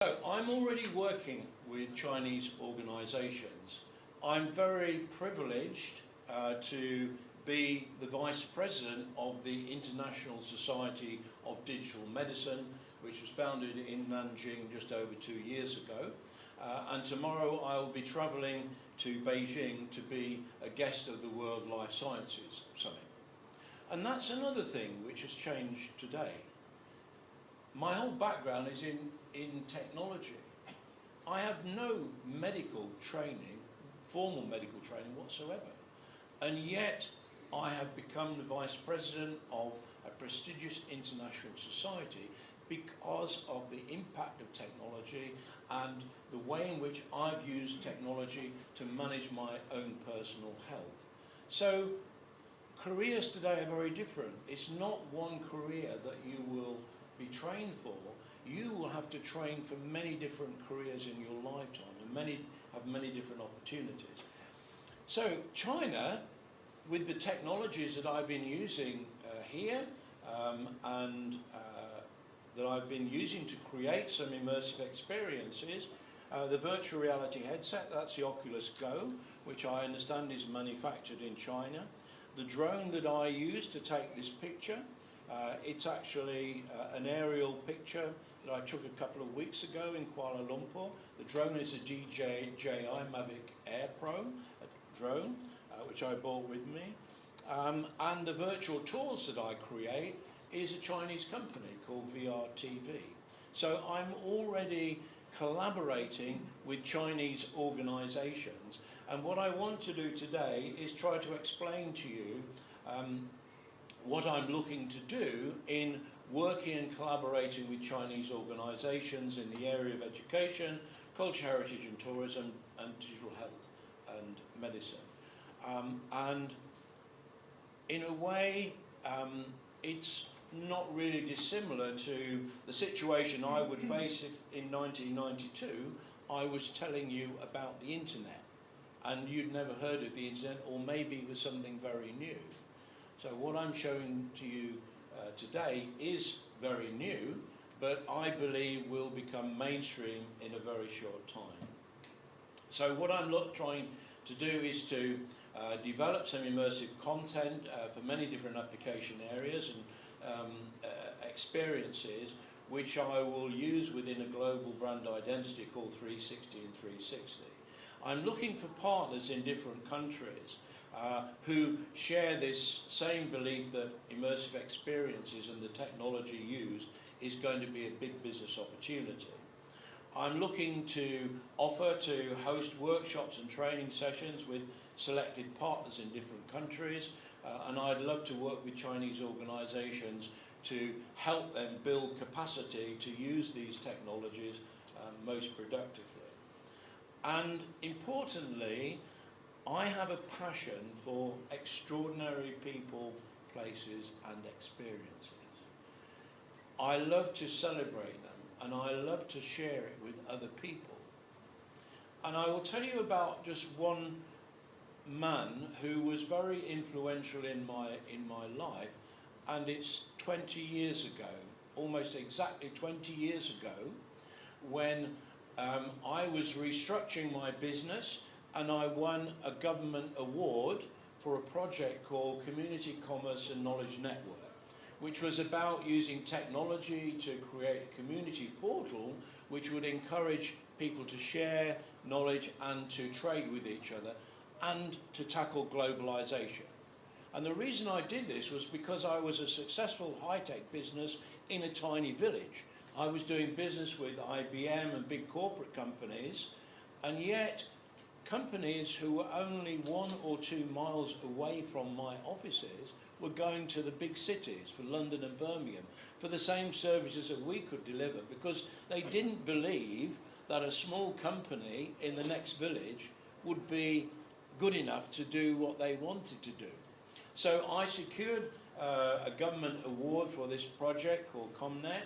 So I'm already working with Chinese organisations. I'm very privileged to be the Vice President of the International Society of Digital Medicine, which was founded in Nanjing just over 2 years ago. And tomorrow I will be travelling to Beijing to be a guest of the World Life Sciences Summit. And that's another thing which has changed today. My whole background is in technology. I have no medical training, formal medical training whatsoever. And yet I have become the Vice President of a prestigious international society because of the impact of technology and the way in which I've used technology to manage my own personal health. So careers today are very different. It's not one career that you will be trained for. You will have to train for many different careers in your lifetime and have many different opportunities. So China, with the technologies that I've been using here and that I've been using to create some immersive experiences, the virtual reality headset, that's the Oculus Go, which I understand is manufactured in China. The drone that I use to take this picture, it's actually an aerial picture that I took a couple of weeks ago in Kuala Lumpur. The drone is a DJI Mavic Air Pro, a drone, which I brought with me. And the virtual tours that I create is a Chinese company called VR TV. So I'm already collaborating with Chinese organisations. And what I want to do today is try to explain to you what I'm looking to do in working and collaborating with Chinese organisations in the area of education, culture, heritage and tourism, and digital health and medicine. And in a way, it's not really dissimilar to the situation I would face if in 1992 I was telling you about the internet and you'd never heard of the internet, or maybe it was something very new. So what I'm showing to you today is very new, but I believe will become mainstream in a very short time. So what I'm trying to do is to develop some immersive content for many different application areas and experiences, which I will use within a global brand identity called 360 in 360. I'm looking for partners in different countries who share this same belief that immersive experiences and the technology used is going to be a big business opportunity. I'm looking to offer to host workshops and training sessions with selected partners in different countries, and I'd love to work with Chinese organisations to help them build capacity to use these technologies most productively. And importantly, I have a passion for extraordinary people, places and experiences. I love to celebrate them and I love to share it with other people. And I will tell you about just one man who was very influential in my life, and it's 20 years ago, almost exactly 20 years ago, when I was restructuring my business and I won a government award for a project called Community Commerce and Knowledge Network, which was about using technology to create a community portal which would encourage people to share knowledge and to trade with each other and to tackle globalization. And the reason I did this was because I was a successful high-tech business in a tiny village. I was doing business with IBM and big corporate companies, and yet companies who were only 1 or 2 miles away from my offices were going to the big cities, for London and Birmingham, for the same services that we could deliver, because they didn't believe that a small company in the next village would be good enough to do what they wanted to do. So I secured a government award for this project called ComNet,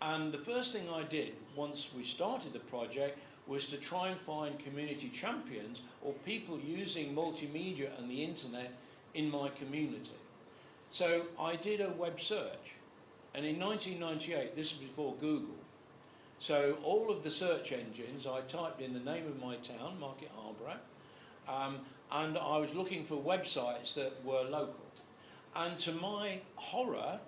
and the first thing I did once we started the project was to try and find community champions or people using multimedia and the internet in my community. So I did a web search, and in 1998, this was before Google, So all of the search engines, I typed in the name of my town, Market Harborough, and I was looking for websites that were local. And to my horror,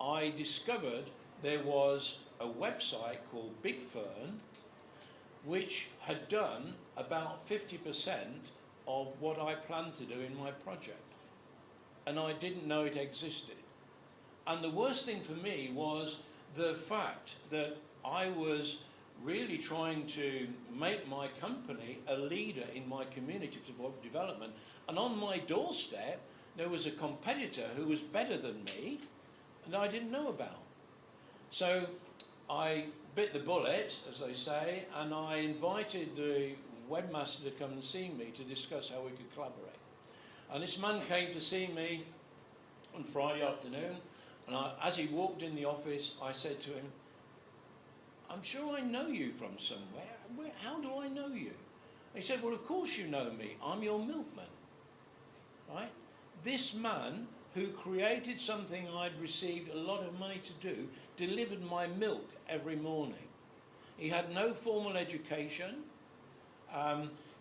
I discovered there was a website called Big Fern, which had done about 50% of what I planned to do in my project. And I didn't know it existed. And the worst thing for me was the fact that I was really trying to make my company a leader in my community for development. And on my doorstep, there was a competitor who was better than me, and I didn't know about. So I bit the bullet, as they say, and I invited the webmaster to come and see me to discuss how we could collaborate. And this man came to see me on Friday afternoon, and as he walked in the office, I said to him, "I'm sure I know you from somewhere. How do I know you?" And he said, "Well, of course you know me. I'm your milkman." Right? This man who created something I'd received a lot of money to do, delivered my milk every morning. He had no formal education.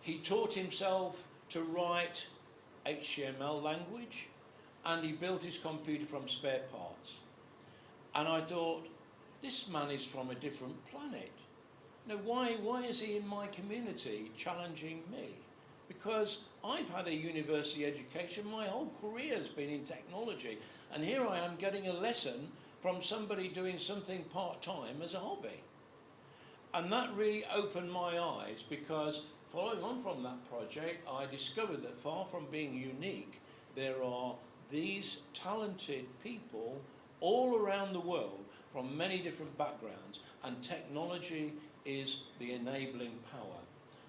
He taught himself to write HTML language, and he built his computer from spare parts. And I thought, this man is from a different planet. Now, why is he in my community challenging me? Because I've had a university education, my whole career has been in technology, and here I am getting a lesson from somebody doing something part-time as a hobby. And that really opened my eyes, because following on from that project, I discovered that far from being unique, there are these talented people all around the world from many different backgrounds, and technology is the enabling power.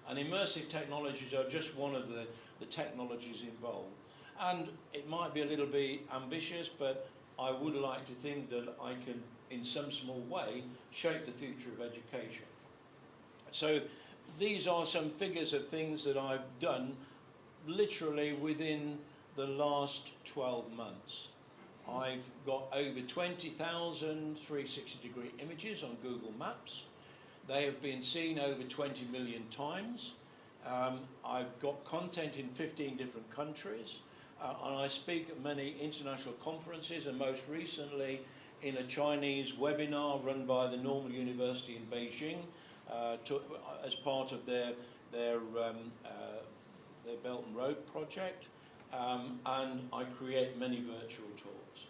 And immersive technologies are just one of the technologies involved. And it might be a little bit ambitious, but I would like to think that I can, in some small way, shape the future of education. So these are some figures of things that I've done literally within the last 12 months. I've got over 20,000 360-degree images on Google Maps. They have been seen over 20 million times. I've got content in 15 different countries, and I speak at many international conferences, and most recently in a Chinese webinar run by the Normal University in Beijing as part of their Belt and Road project, and I create many virtual tours.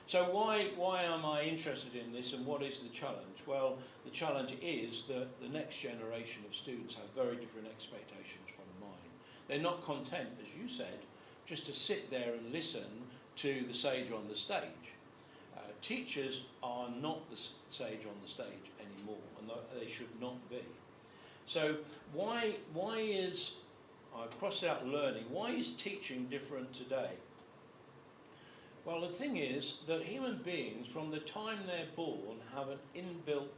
So why am I interested in this, and what is the challenge? Well, the challenge is that the next generation of students have very different expectations from mine. They're not content, as you said, just to sit there and listen to the sage on the stage. Teachers are not the sage on the stage anymore, and they should not be. So why is, I've crossed out learning, why is teaching different today? Well, the thing is that human beings, from the time they're born, have an inbuilt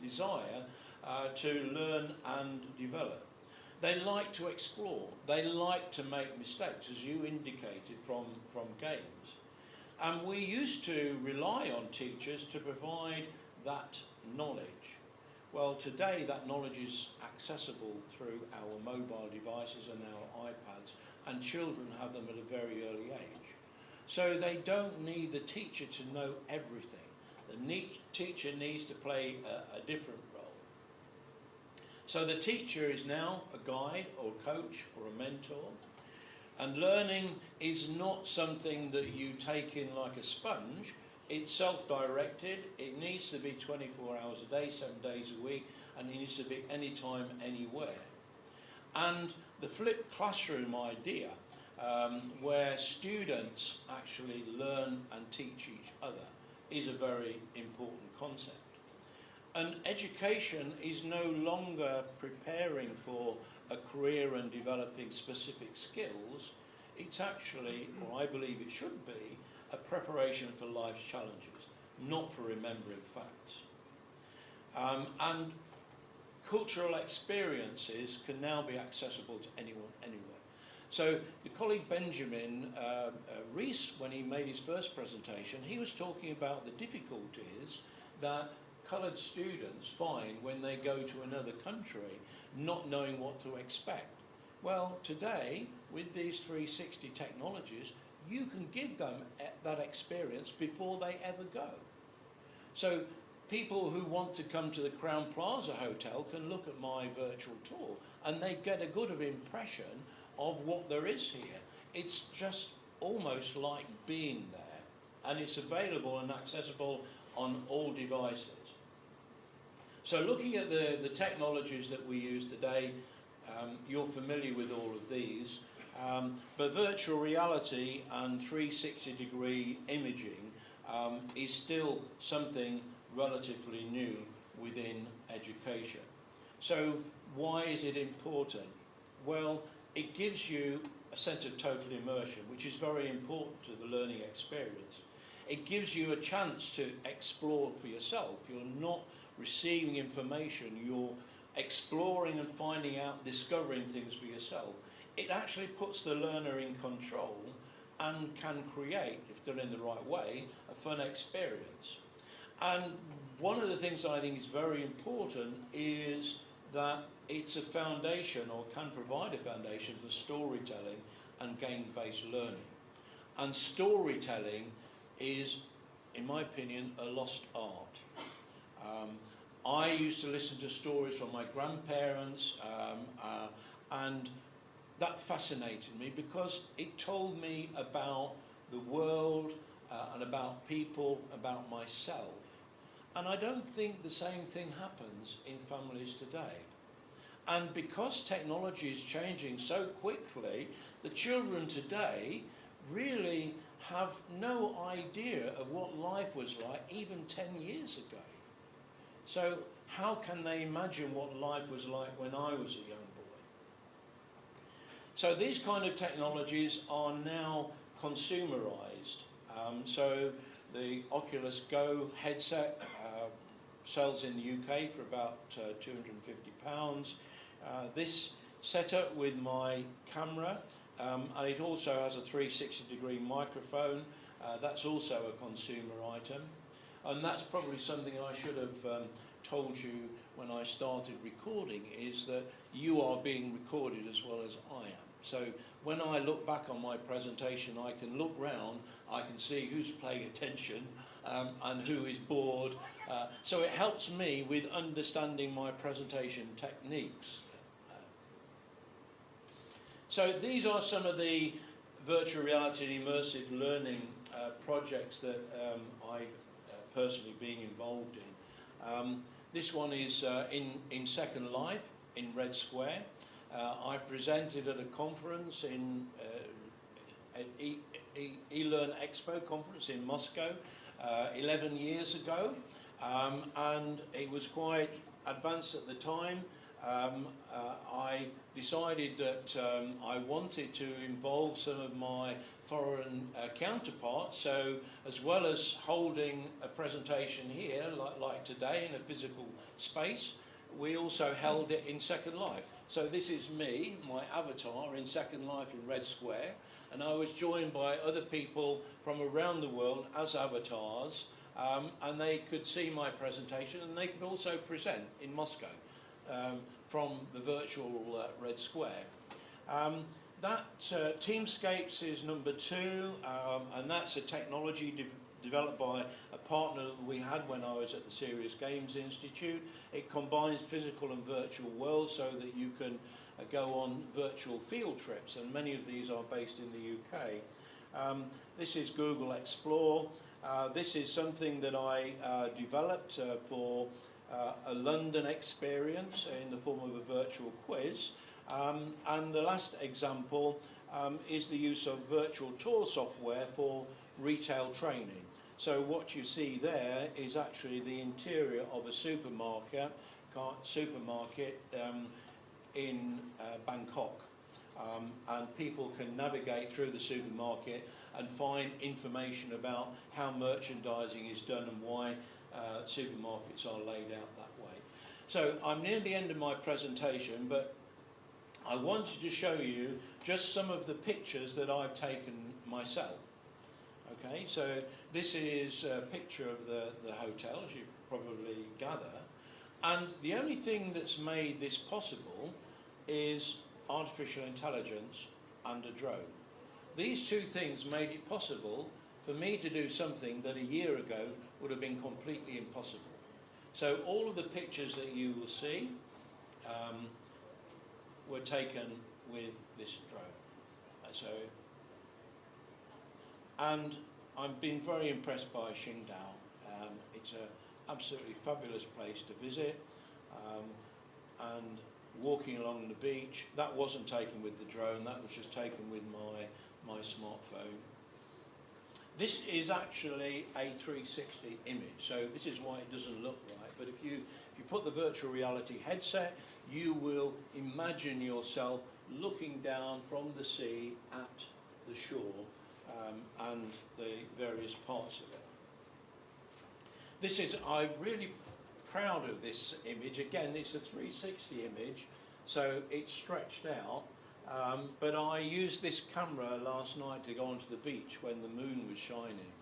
desire to learn and develop. They like to explore. They like to make mistakes, as you indicated from games. And we used to rely on teachers to provide that knowledge. Well, today that knowledge is accessible through our mobile devices and our iPads, and children have them at a very early age. So they don't need the teacher to know everything. The teacher needs to play a different role. So the teacher is now a guide or a coach or a mentor. And learning is not something that you take in like a sponge. It's self-directed. It needs to be 24 hours a day, 7 days a week, and it needs to be anytime, anywhere. And the flipped classroom idea, where students actually learn and teach each other, is a very important concept. And education is no longer preparing for a career and developing specific skills. It's actually, or I believe it should be, a preparation for life's challenges, not for remembering facts. And cultural experiences can now be accessible to anyone, anywhere. So the colleague Benjamin Rees, when he made his first presentation, he was talking about the difficulties that coloured students find when they go to another country, not knowing what to expect? Well, today, with these 360 technologies, you can give them that experience before they ever go. So people who want to come to the Crown Plaza Hotel can look at my virtual tour and they get a good impression of what there is here. It's just almost like being there, and it's available and accessible on all devices. So looking at the technologies that we use today, you're familiar with all of these, but virtual reality and 360-degree imaging is still something relatively new within education. So why is it important? Well, it gives you a sense of total immersion, which is very important to the learning experience. It gives you a chance to explore for yourself. You're not receiving information, you're exploring and finding out, discovering things for yourself. It actually puts the learner in control and can create, if done in the right way, a fun experience. And one of the things I think is very important is that it's a foundation, or can provide a foundation, for storytelling and game-based learning. And storytelling is, in my opinion, a lost art. I used to listen to stories from my grandparents, and that fascinated me because it told me about the world and about people, about myself. And I don't think the same thing happens in families today. And because technology is changing so quickly, the children today really have no idea of what life was like even 10 years ago. So how can they imagine what life was like when I was a young boy? So these kind of technologies are now consumerized. So the Oculus Go headset sells in the UK for about £250. This setup with my camera, and it also has a 360-degree microphone. That's also a consumer item. And that's probably something I should have told you when I started recording, is that you are being recorded as well as I am. So when I look back on my presentation, I can look round, I can see who's paying attention and who is bored. So it helps me with understanding my presentation techniques. So these are some of the virtual reality and immersive learning projects that I've personally being involved in. This one is in Second Life in Red Square. I presented at a conference in eLearn Expo conference in Moscow 11 years ago, and it was quite advanced at the time. I decided that I wanted to involve some of my foreign counterparts, so as well as holding a presentation here like today in a physical space, we also held it in Second Life. So this is me, my avatar in Second Life in Red Square, and I was joined by other people from around the world as avatars, and they could see my presentation, and they could also present in Moscow from the virtual Red Square. That Teamscapes is number 2, and that's a technology developed by a partner that we had when I was at the Serious Games Institute. It combines physical and virtual worlds so that you can go on virtual field trips, and many of these are based in the UK. This is Google Explore. This is something that I developed for a London experience in the form of a virtual quiz. And the last example is the use of virtual tour software for retail training. So what you see there is actually the interior of a supermarket in Bangkok. And people can navigate through the supermarket and find information about how merchandising is done and why supermarkets are laid out that way. So I'm near the end of my presentation, but I wanted to show you just some of the pictures that I've taken myself. Okay, so this is a picture of the hotel, as you probably gather. And the only thing that's made this possible is artificial intelligence and a drone. These two things made it possible for me to do something that a year ago would have been completely impossible. So all of the pictures that you will see were taken with this drone. And I've been very impressed by Qingdao. It's an absolutely fabulous place to visit. And walking along the beach, that wasn't taken with the drone, that was just taken with my smartphone. This is actually a 360 image, so this is why it doesn't look right, but if you put the virtual reality headset, you will imagine yourself looking down from the sea at the shore and the various parts of it. I'm really proud of this image. Again, it's a 360 image, so it's stretched out. But I used this camera last night to go onto the beach when the moon was shining,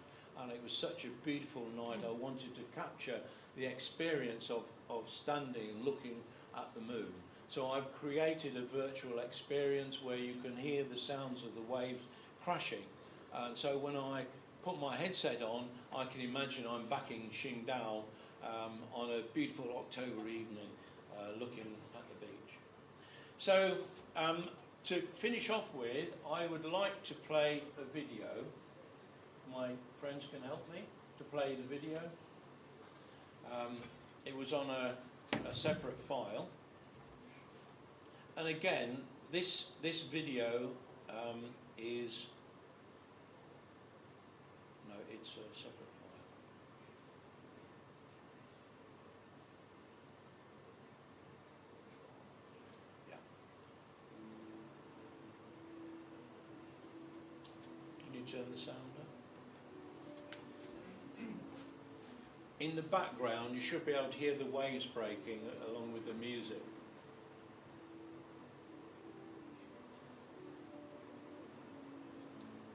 and it was such a beautiful night. I wanted to capture the experience of standing and looking at the moon. So I've created a virtual experience where you can hear the sounds of the waves crashing. And so when I put my headset on, I can imagine I'm back in Qingdao on a beautiful October evening looking at the beach. So to finish off with, I would like to play a video. My friends can help me to play the video. It was on a separate file. And again, this video is, no, it's a separate file. Yeah. Can you turn the sound up? In the background, you should be able to hear the waves breaking along with the music.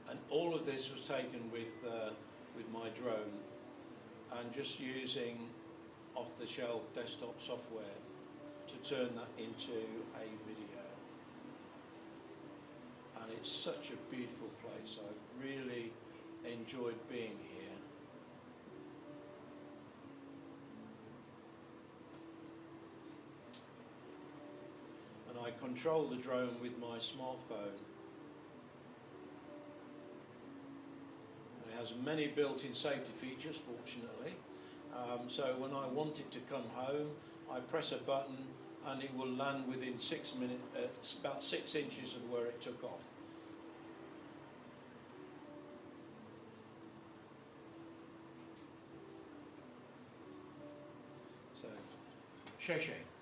And all of this was taken with my drone and just using off-the-shelf desktop software to turn that into a video. And it's such a beautiful place. I've really enjoyed being here. And I control the drone with my smartphone. It has many built-in safety features, fortunately. So when I want it to come home, I press a button and it will land within 6 minutes, about 6 inches of where it took off. So, 谢谢。